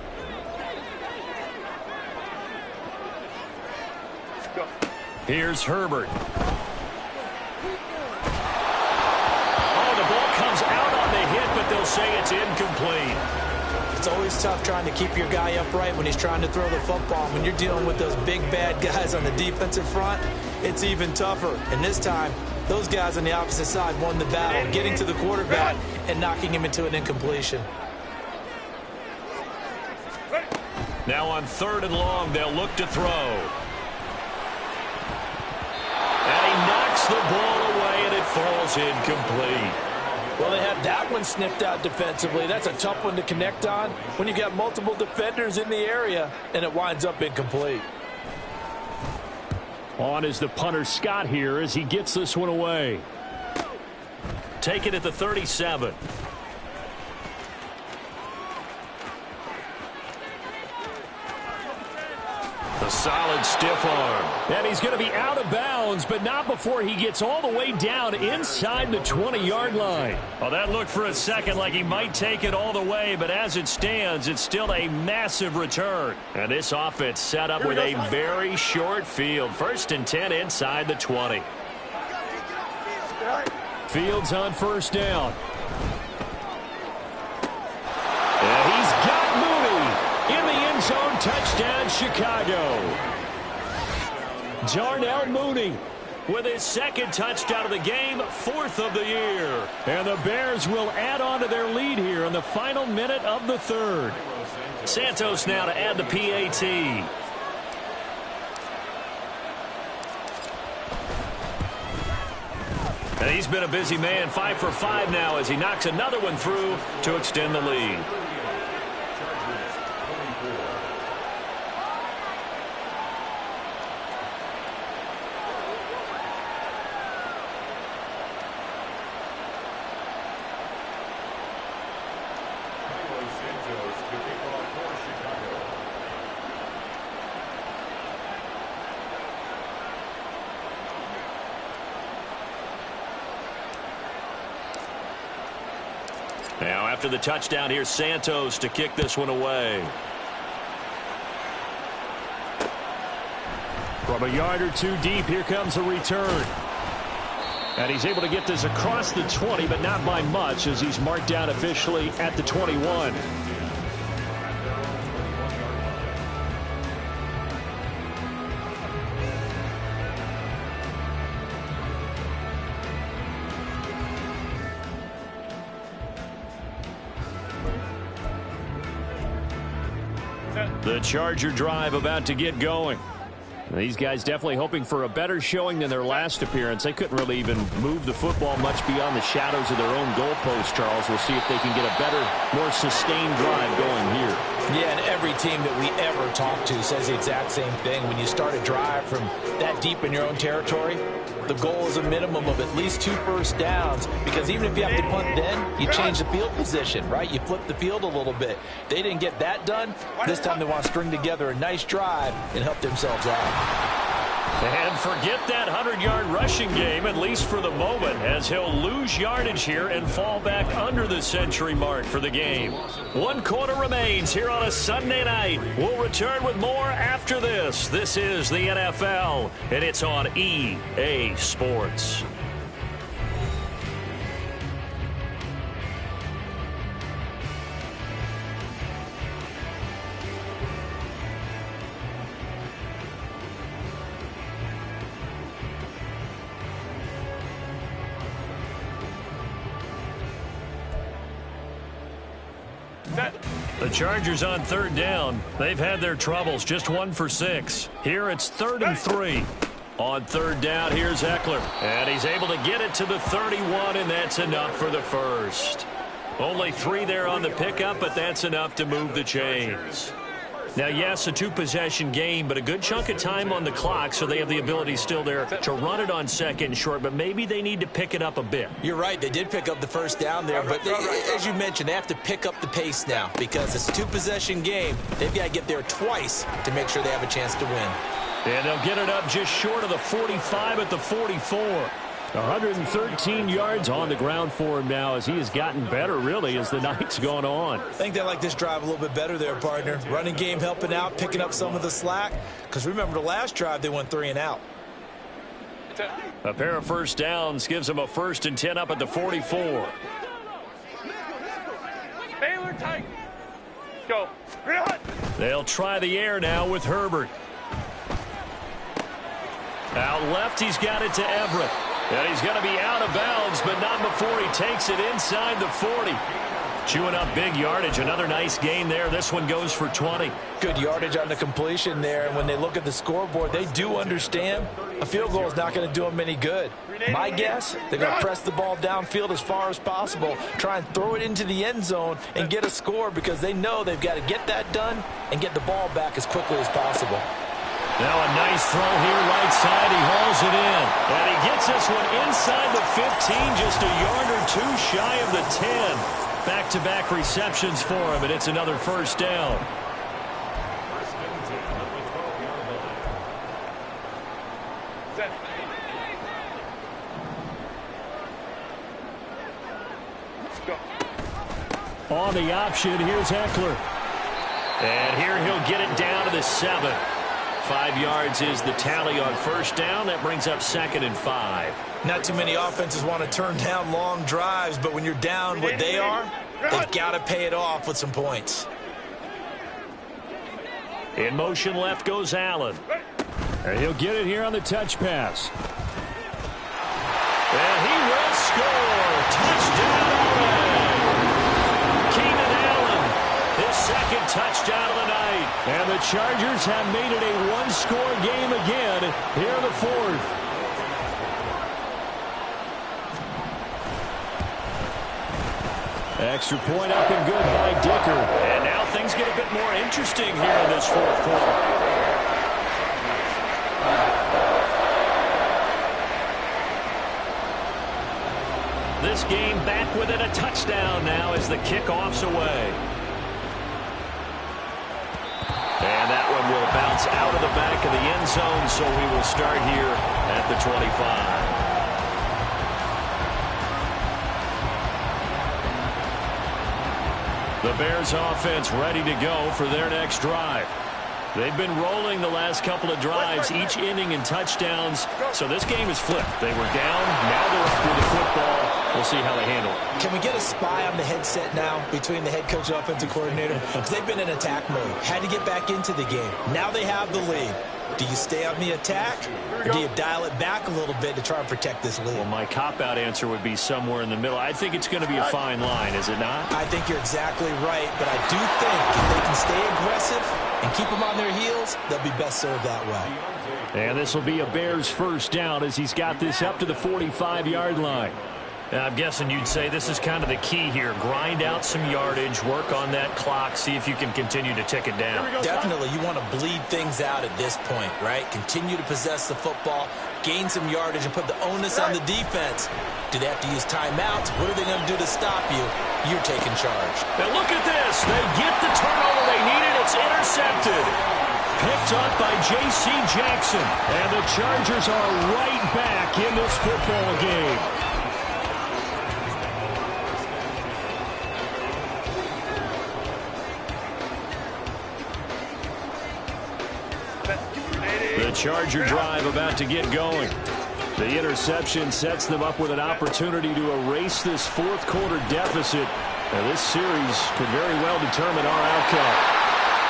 Here's Herbert. Oh, the ball comes out on the hit, but they'll say it's incomplete. It's always tough trying to keep your guy upright when he's trying to throw the football. When you're dealing with those big, bad guys on the defensive front, it's even tougher. And this time, those guys on the opposite side won the battle, getting to the quarterback and knocking him into an incompletion. Now on 3rd and long, they'll look to throw. And he knocks the ball away, and it falls incomplete. Well, they had that one sniffed out defensively. That's a tough one to connect on when you've got multiple defenders in the area, and it winds up incomplete. On is the punter Scott here as he gets this one away. Take it at the 37. A solid stiff arm. And he's going to be out of bounds, but not before he gets all the way down inside the 20-yard line. Well, that looked for a second like he might take it all the way, but as it stands, it's still a massive return. And this offense set up with a very short field. 1st and 10 inside the 20. Fields on 1st down. And he's got Mooney in the end zone. Touchdown, Chicago. Darnell Mooney with his 2nd touchdown of the game, 4th of the year. And the Bears will add on to their lead here in the final minute of the 3rd. Santos now to add the PAT. And he's been a busy man, 5 for 5 now as he knocks another one through to extend the lead. Now after the touchdown, here's Santos to kick this one away. From a yard or two deep, here comes a return. And he's able to get this across the 20, but not by much as he's marked down officially at the 21. The Charger drive about to get going. These guys definitely hoping for a better showing than their last appearance. They couldn't really even move the football much beyond the shadows of their own goalpost, Charles. We'll see if they can get a better, more sustained drive going here. Yeah, and every team that we ever talk to says the exact same thing. When you start a drive from that deep in your own territory, the goal is a minimum of at least 2 first downs, because even if you have to punt then, you change the field position, right? You flip the field a little bit. They didn't get that done. This time they want to string together a nice drive and help themselves out. And forget that 100-yard rushing game, at least for the moment, as he'll lose yardage here and fall back under the century mark for the game. 1 quarter remains here on a Sunday night. We'll return with more after this. This is the NFL, and it's on EA Sports. The Chargers on 3rd down. They've had their troubles, just 1 for 6. Here it's 3rd and 3. On 3rd down, here's Eckler. And he's able to get it to the 31, and that's enough for the first. Only 3 there on the pickup, but that's enough to move the chains. Now, yes, a two-possession game, but a good chunk of time on the clock, so they have the ability still there to run it on second and short, but maybe they need to pick it up a bit. You're right. They did pick up the first down there, but as you mentioned, they have to pick up the pace now because it's a two-possession game. They've got to get there twice to make sure they have a chance to win. And they'll get it up just short of the 45 at the 44. 113 yards on the ground for him now as he has gotten better, really, as the night's gone on. I think they like this drive a little bit better there, partner. Running game helping out, picking up some of the slack. Because remember, the last drive, they went 3 and out. A pair of first downs gives them a 1st and 10 up at the 44. Baylor tight. Go. They'll try the air now with Herbert. Out left, he's got it to Everett. And he's going to be out of bounds, but not before he takes it inside the 40. Chewing up big yardage. Another nice gain there. This one goes for 20. Good yardage on the completion there. And when they look at the scoreboard, they do understand a field goal is not going to do them any good. My guess, they're going to press the ball downfield as far as possible, try and throw it into the end zone and get a score because they know they've got to get that done and get the ball back as quickly as possible. Now a nice throw here right side. He hauls it in. And he gets this one inside the 15, just a yard or two shy of the 10. Back-to-back receptions for him, and it's another first down. On the option, here's Eckler. And here he'll get it down to the 7. 5 yards is the tally on first down. That brings up 2nd and 5. Not too many offenses want to turn down long drives, but when you're down what they are, they've got to pay it off with some points. In motion left goes Allen. And he'll get it here on the touch pass. And he will score. Touchdown, Allen. Keenan Allen, his 2nd touchdown of the night. And the Chargers have made it a one-score game again here in the 4th. Extra point up and good by Dicker. And now things get a bit more interesting here in this 4th quarter. This game back within a touchdown now as the kickoff's away. And that one will bounce out of the back of the end zone, so we will start here at the 25. The Bears offense ready to go for their next drive. They've been rolling the last couple of drives, each inning in touchdowns. So this game is flipped. They were down. Now they're up with the football. We'll see how they handle it. Can we get a spy on the headset now between the head coach and offensive coordinator? Because they've been in attack mode. Had to get back into the game. Now they have the lead. Do you stay on the attack, or do you dial it back a little bit to try and protect this lead? Well, my cop-out answer would be somewhere in the middle. I think it's going to be a fine line, is it not? I think you're exactly right, but I do think if they can stay aggressive and keep them on their heels, they'll be best served that way. And this will be a Bears first down as he's got this up to the 45-yard line. I'm guessing you'd say this is kind of the key here. Grind out some yardage, work on that clock, see if you can continue to tick it down. Definitely, you want to bleed things out at this point, right? Continue to possess the football, gain some yardage, and put the onus on the defense. Do they have to use timeouts? What are they going to do to stop you? You're taking charge. Now look at this. They get the turnover they needed. It's intercepted. Picked up by J.C. Jackson. And the Chargers are right back in this football game. The Charger drive about to get going. The interception sets them up with an opportunity to erase this 4th quarter deficit. Now this series could very well determine our outcome.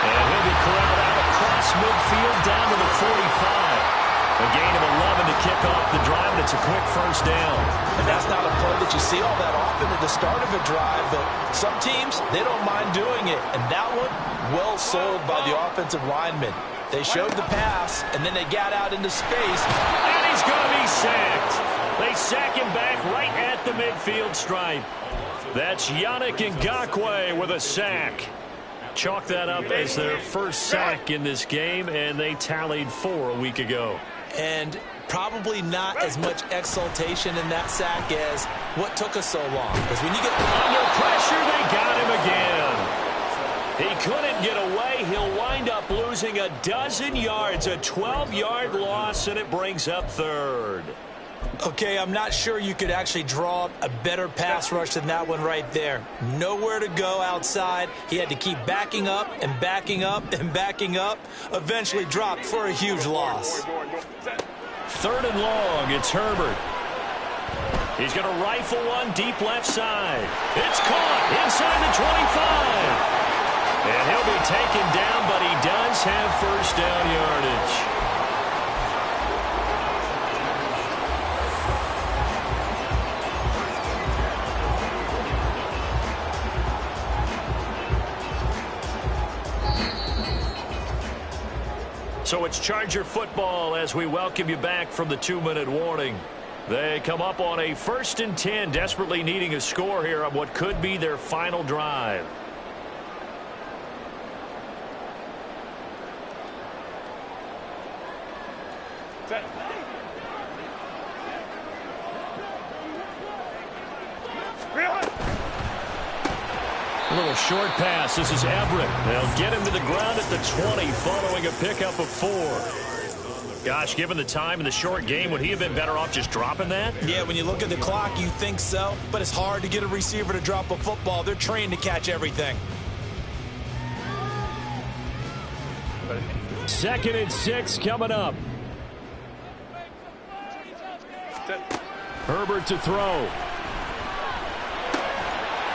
And he'll be corralled out across midfield down to the 45. A gain of 11 to kick off the drive, and it's a quick first down. And that's not a play that you see all that often at the start of a drive, but some teams, they don't mind doing it. And that one, well sold by the offensive lineman. They showed the pass, and then they got out into space. And he's going to be sacked. They sack him back right at the midfield stripe. That's Yannick Ngakoue with a sack. Chalk that up as their first sack in this game, and they tallied 4 a week ago. And probably not as much exultation in that sack as what took us so long. Because when you get under pressure, they got him again. He couldn't get away. He'll wind up losing a dozen yards, a 12-yard loss, and it brings up 3rd. Okay, I'm not sure you could actually draw up a better pass rush than that one right there. Nowhere to go outside. He had to keep backing up and backing up and backing up. Eventually dropped for a huge loss. 3rd and long. It's Herbert. He's going to rifle one deep left side. It's caught inside the 25. And he'll be taken down, but he does have first down yardage. So it's Charger football as we welcome you back from the 2-minute warning. They come up on a 1st and 10, desperately needing a score here on what could be their final drive. Set. A little short pass. This is Everett. They'll get him to the ground at the 20 following a pickup of 4. Gosh, given the time in the short game, would he have been better off just dropping that? Yeah, when you look at the clock, you think so. But it's hard to get a receiver to drop a football. They're trained to catch everything. 2nd and 6 coming up. Herbert to throw.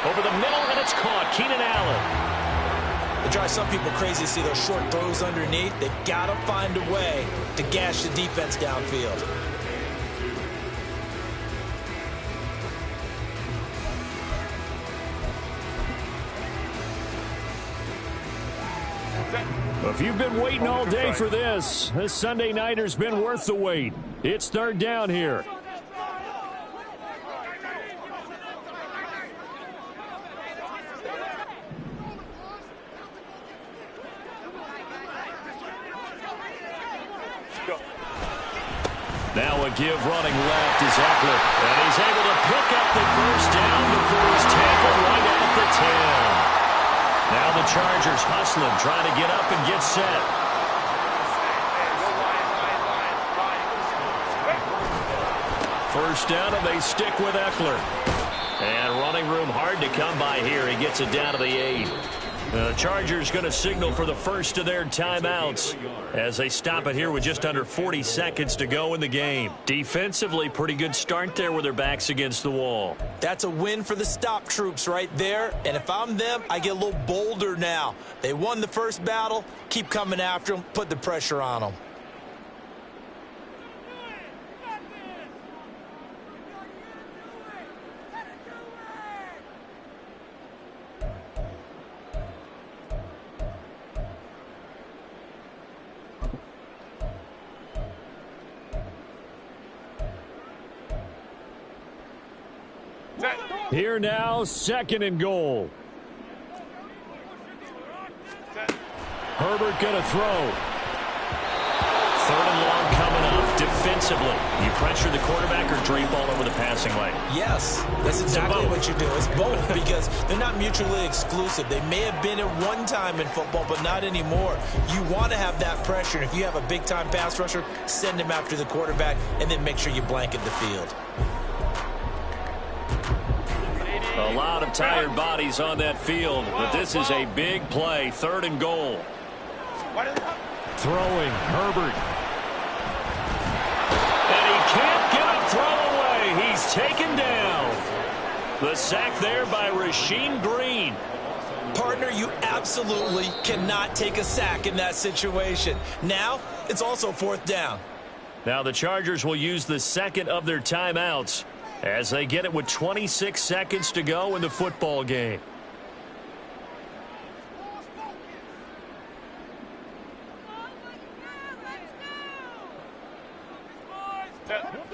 Over the middle, and it's caught. Keenan Allen. It drives some people crazy to see those short throws underneath. They've got to find a way to gash the defense downfield. If you've been waiting all day for this Sunday nighter's been worth the wait. It's 3rd down here. Now a give running left is Eckler. And he's able to pick up the first down before he's tackled right at the 10. Now the Chargers hustling, trying to get up and get set. First down, and they stick with Eckler. And running room hard to come by here. He gets it down to the 8. The Chargers going to signal for the first of their timeouts as they stop it here with just under 40 seconds to go in the game. Defensively, pretty good start there with their backs against the wall. That's a win for the stop troops right there. And if I'm them, I get a little bolder now. They won the first battle. Keep coming after them. Put the pressure on them. Here now, 2nd and goal. Herbert going to throw. 3rd and long coming up defensively. You pressure the quarterback or drape all over the passing lane? Yes, that's exactly what you do. It's both because they're not mutually exclusive. They may have been at one time in football, but not anymore. You want to have that pressure. And if you have a big-time pass rusher, send him after the quarterback and then make sure you blanket the field. A lot of tired bodies on that field, but this is a big play. 3rd and goal. Throwing, Herbert. And he can't get a throw away. He's taken down. The sack there by Rasheem Green. Partner, you absolutely cannot take a sack in that situation. Now, it's also 4th down. Now the Chargers will use the 2nd of their timeouts as they get it with 26 seconds to go in the football game.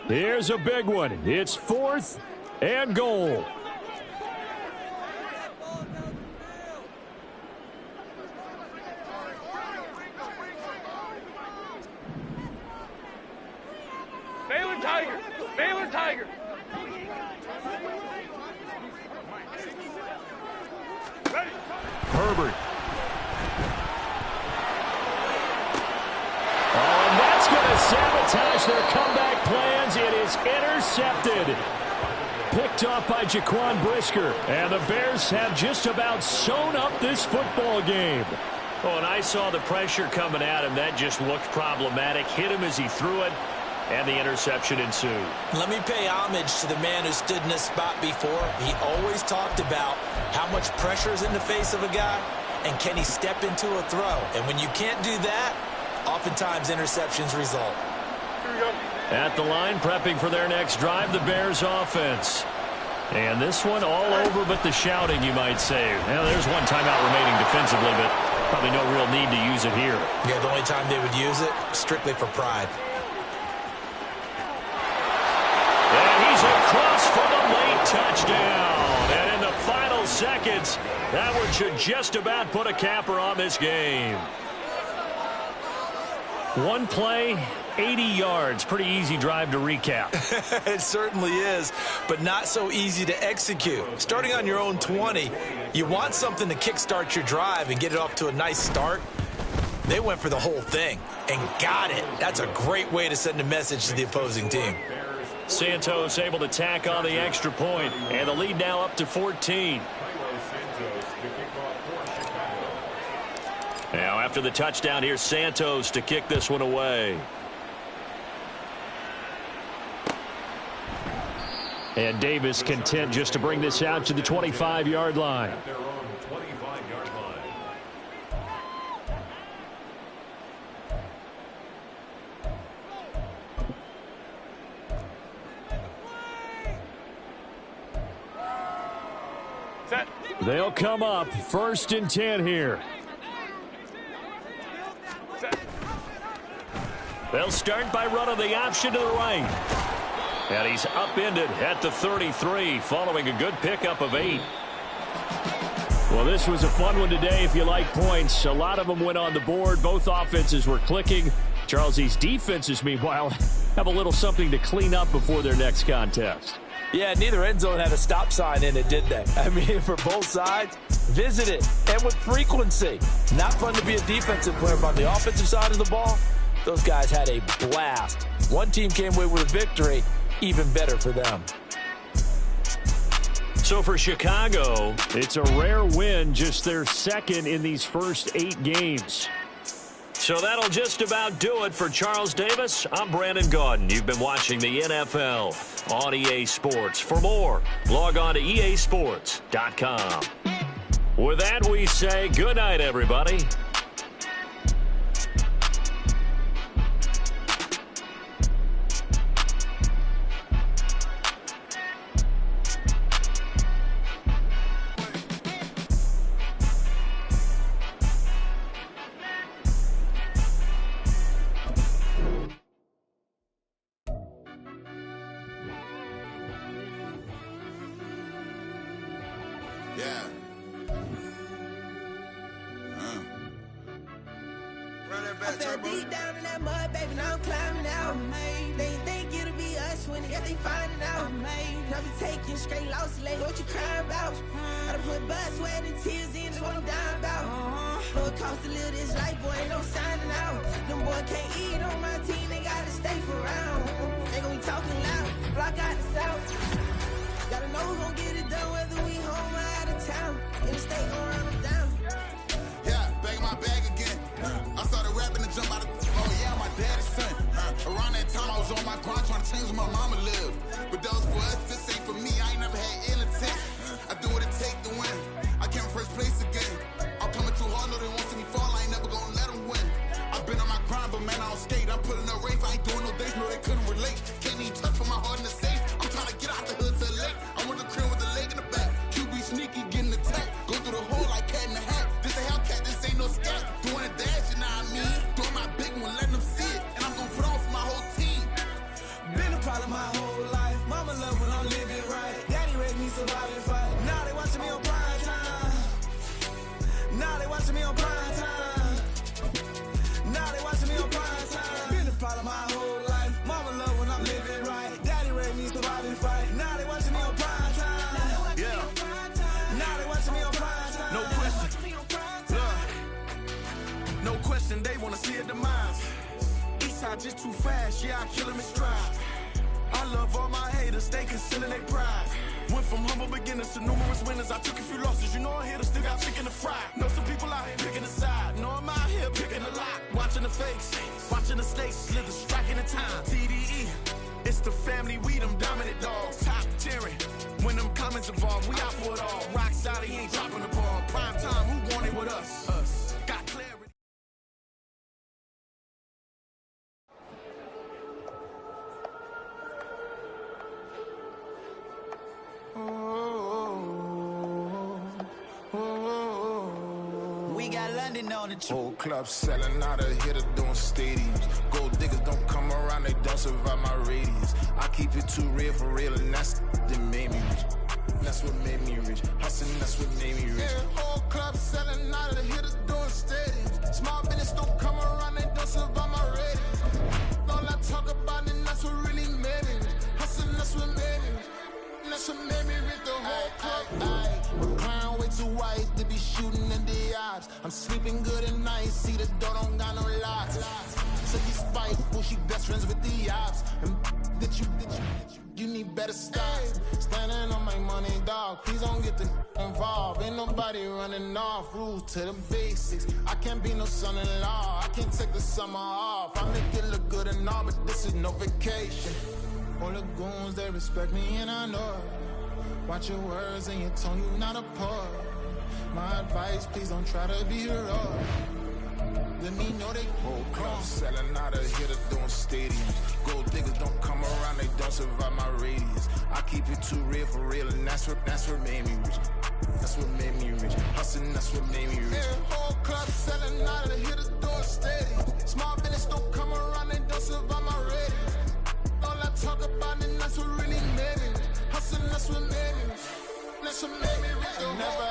Here's a big one. It's 4th and goal. Baylor Tiger. Ready. Herbert. Oh, and that's going to sabotage their comeback plans. It is intercepted. Picked off by Jaquan Brisker. And the Bears have just about sewn up this football game. Oh, and I saw the pressure coming at him. That just looked problematic. Hit him as he threw it, and the interception ensued. Let me pay homage to the man who stood in this spot before. He always talked about how much pressure is in the face of a guy, and can he step into a throw. And when you can't do that, oftentimes interceptions result. Here we go. At the line, prepping for their next drive, the Bears offense. And this one all over but the shouting, you might say. Well, there's one timeout remaining defensively, but probably no real need to use it here. Yeah, the only time they would use it, strictly for pride. And he's across for the late touchdown. And in the final seconds, that one should just about put a capper on this game. One play, 80 yards. Pretty easy drive to recap. It certainly is, but not so easy to execute. Starting on your own 20, you want something to kickstart your drive and get it off to a nice start. They went for the whole thing and got it. That's a great way to send a message to the opposing team. Santos able to tack on the extra point, and the lead now up to 14. Now after the touchdown, here's Santos to kick this one away. And Davis content just to bring this out to the 25-yard line. Set. They'll come up 1st and 10 here. Set. They'll start by running the option to the right. And he's upended at the 33 following a good pickup of 8. Well, this was a fun one today if you like points. A lot of them went on the board. Both offenses were clicking. Charles, these defenses, meanwhile, have a little something to clean up before their next contest. Yeah, neither end zone had a stop sign in it, did they? I mean, for both sides, visit it, and with frequency. Not fun to be a defensive player, but on the offensive side of the ball, those guys had a blast. One team came away with a victory, even better for them. So for Chicago, it's a rare win, just their second in these first 8 games. So that'll just about do it for Charles Davis. I'm Brandon Gaudin. You've been watching the NFL on EA Sports. For more, log on to easports.com. With that, we say good night, everybody. I fell deep down in that mud, baby, now I'm climbing out. They think it'll be us when they finding out. I be taking straight losses, like what you crying about? I done put blood, sweat, and tears in, that's what I'm dying about. Know it costs to live this life, boy, ain't no signing out. Them boy can't eat on my team, they gotta stay for round. They gon' be talking loud, block out the south. Gotta know who gon' get it done, whether we home or out of town. In the state, gon' run them down. Yeah, back in my bag again. I started rapping to jump out of, oh yeah, my daddy's son. Around that time, I was on my grind trying to change where my mama lived. But that was for us, this ain't for me. I ain't never had ill intent. I do what it take to win. I came in first place again. I'm coming too hard, no, they won't see me fall. I ain't never gonna let them win. I've been on my grind, but man, I don't skate. I'm putting up race, I ain't doing no days, no, they couldn't relate. Can't even touch for my heart in the safe. I'm trying to get out the hood to the lake. I'm with the crib with the leg in the back. QB sneaky, getting attacked. Go through the hole like cat in the hat. This a Hellcat, this ain't no scat. Doing a dash, you know what I mean? Doing my big one, letting them see it. And I'm gonna put on for my whole team. Been a problem my whole life. Mama love when I'm living right. Daddy raised me survive and fight. Now they watching me on prime time. Now they watching me on prime time. Now they watching me on prime time. Been a problem my whole life. Mama love when I'm living right. Daddy high, just too fast, yeah, I kill him in stride. I love all my haters, they concealing their pride. Went from humble beginners to numerous winners. I took a few losses, you know I'm here to still got chicken to fry. Know some people out here picking a side, know I'm out here picking a lot. Watching the fakes, watching the stakes, slither, striking the time. TDE, it's the family, we them dominant dogs. Top tiering, when them comments involved, we out for it all. Rock solid, he ain't dropping the ball. Prime time, who want it with us? Us. Got clarity. We got London on the trip. Whole club selling out of hitter doing stadiums. Gold diggers don't come around, they don't survive my radius. I keep it too real for real, and that's that made me rich. That's what made me rich. Hustling, that's what made me rich. Yeah, whole club selling out of the hitters doing stadiums. Small business don't come around, they don't survive my radius. All I talk about, and that's what really made me rich. Hustling, that's what made me rich. That's what made me rich, the whole club. My crown way too white to be shooting in the eyes. I'm sleeping good at night, see the door don't got no locks. So you spiteful, she best friends with the ops. And that you need better stop. Standing on my money, dog, please don't get the involved. Ain't nobody running off, rules to the basics. I can't be no son-in-law, I can't take the summer off. I make it look good and all, but this is no vacation. All the goons, they respect me and I know it. Watch your words and your tone, you not a poet. My advice, please don't try to be heroic. Let me know they whole club selling out of here to doing stadiums. Gold diggers don't come around, they don't survive my radius. I keep it too real for real, and that's what made me rich. That's what made me rich. Hustling, that's what made me rich. Yeah, whole club selling out of here to doing stadiums. Small business don't come around, they don't survive my radius. All I talk about, and that's what really made me rich. Hustling, that's what made me rich. That's what made me rich. Never